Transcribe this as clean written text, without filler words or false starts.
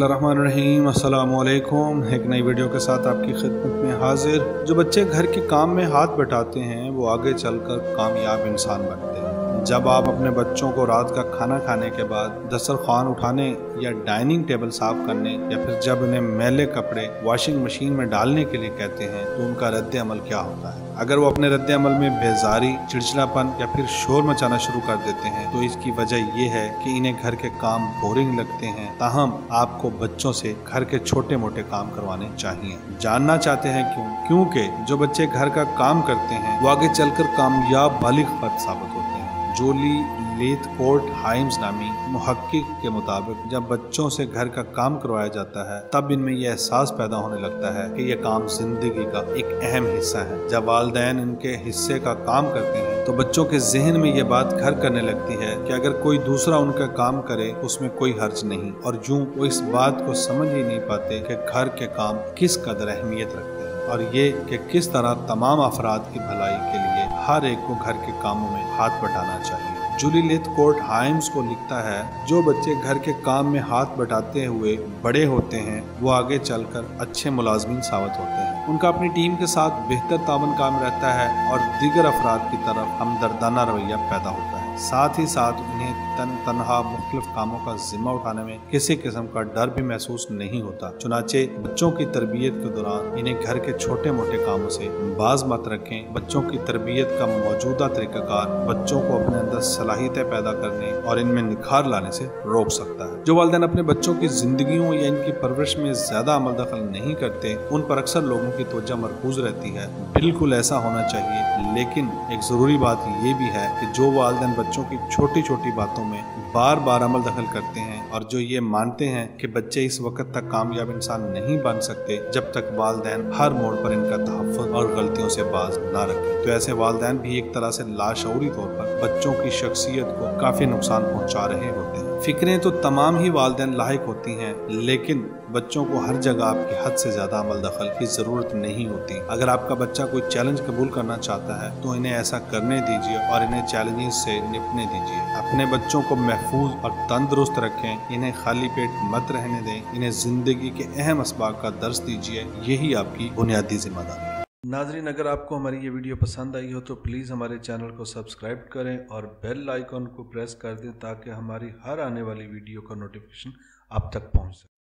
बिस्मिल्लाहिर्रहमानिर्रहीम, अस्सलामुअलैकुम। एक नई वीडियो के साथ आपकी खिदमत में हाजिर। जो बच्चे घर के काम में हाथ बटाते हैं वो आगे चलकर कामयाब इंसान बनते हैं। जब आप अपने बच्चों को रात का खाना खाने के बाद दस्तरखान उठाने या डाइनिंग टेबल साफ करने या फिर जब उन्हें मैले कपड़े वॉशिंग मशीन में डालने के लिए कहते हैं तो उनका रद्द अमल क्या होता है? अगर वो अपने रद्द अमल में बेजारी, चिड़चिड़ापन या फिर शोर मचाना शुरू कर देते हैं तो इसकी वजह ये है कि इन्हें घर के काम बोरिंग लगते हैं। ताहम आपको बच्चों से घर के छोटे मोटे काम करवाने चाहिए। जानना चाहते हैं क्यों? क्योंकि जो बच्चे घर का काम करते हैं वो आगे चलकर कामयाब बालिग फर्द साबित होते हैं। जोली लेथकोर्ट हाइम्स नामी मुहक्किक के मुताबिक जब बच्चों से घर का काम करवाया जाता है तब इनमें यह एहसास पैदा होने लगता है कि यह काम जिंदगी का एक अहम हिस्सा है। जब वालिदैन इनके हिस्से का काम करते हैं तो बच्चों के जहन में यह बात घर करने लगती है कि अगर कोई दूसरा उनका काम करे उसमें कोई हर्ज नहीं, और यूं वो इस बात को समझ ही नहीं पाते कि घर के काम किस कदर अहमियत रखते हैं और ये कि किस तरह तमाम अफराद की भलाई के लिए हर एक को घर के कामों में हाथ बटाना चाहिए। जूली लेथकोर्ट हाइम्स को लिखता है, जो बच्चे घर के काम में हाथ बटाते हुए बड़े होते हैं वो आगे चलकर अच्छे मुलाजमीन साबित होते हैं। उनका अपनी टीम के साथ बेहतर तावन काम रहता है और दीगर अफराद की तरफ हमदर्दाना रवैया पैदा होता है। साथ ही साथ उन्हें तनहा मुख्तलिफ कामों का जिम्मा उठाने में किसी किस्म का डर भी महसूस नहीं होता। चुनाचे बच्चों की तरबियत के दौरान इन्हें घर के छोटे मोटे कामों से बाज मत रखें। बच्चों की तरबियत का मौजूदा तरीकाकार बच्चों को अपने अंदर सलाहियतें पैदा करने और इनमें निखार लाने से रोक सकता है। जो वालिदैन अपने बच्चों की जिंदगियों या इनकी परवरिश में ज्यादा अमल दखल नहीं करते उन पर अक्सर लोगों की तवज्जो मरकूज रहती है। बिल्कुल ऐसा होना चाहिए, लेकिन एक जरूरी बात ये भी है कि जो वालिदैन बच्चों की छोटी छोटी बातों में बार बार अमल दखल करते हैं और जो ये मानते हैं कि बच्चे इस वक्त तक कामयाब इंसान नहीं बन सकते जब तक वालिदैन हर मोड़ पर इनका तहफ़्फ़ुज़ और गलतियों से बाज ना रखें, तो ऐसे वालिदैन भी एक तरह से लाशऊरी तौर पर बच्चों की शख्सियत को काफी नुकसान पहुंचा रहे होते हैं। फिक्रें तो तमाम ही वालिदैन लायक होती हैं, लेकिन बच्चों को हर जगह आपकी हद से ज्यादा अमल दखल की जरूरत नहीं होती। अगर आपका बच्चा कोई चैलेंज कबूल करना चाहता है तो इन्हें ऐसा करने दीजिए और इन्हें चैलेंजेस से निपटने दीजिए। अपने बच्चों को महफूज और तंदुरुस्त रखें, इन्हें खाली पेट मत रहने दें, इन्हें जिंदगी के अहम असबाब का दर्स दीजिए। यही आपकी बुनियादी जिम्मेदारी है। नाजरीन, अगर आपको हमारी ये वीडियो पसंद आई हो तो प्लीज़ हमारे चैनल को सब्सक्राइब करें और बेल आइकॉन को प्रेस कर दें ताकि हमारी हर आने वाली वीडियो का नोटिफिकेशन आप तक पहुंच सके।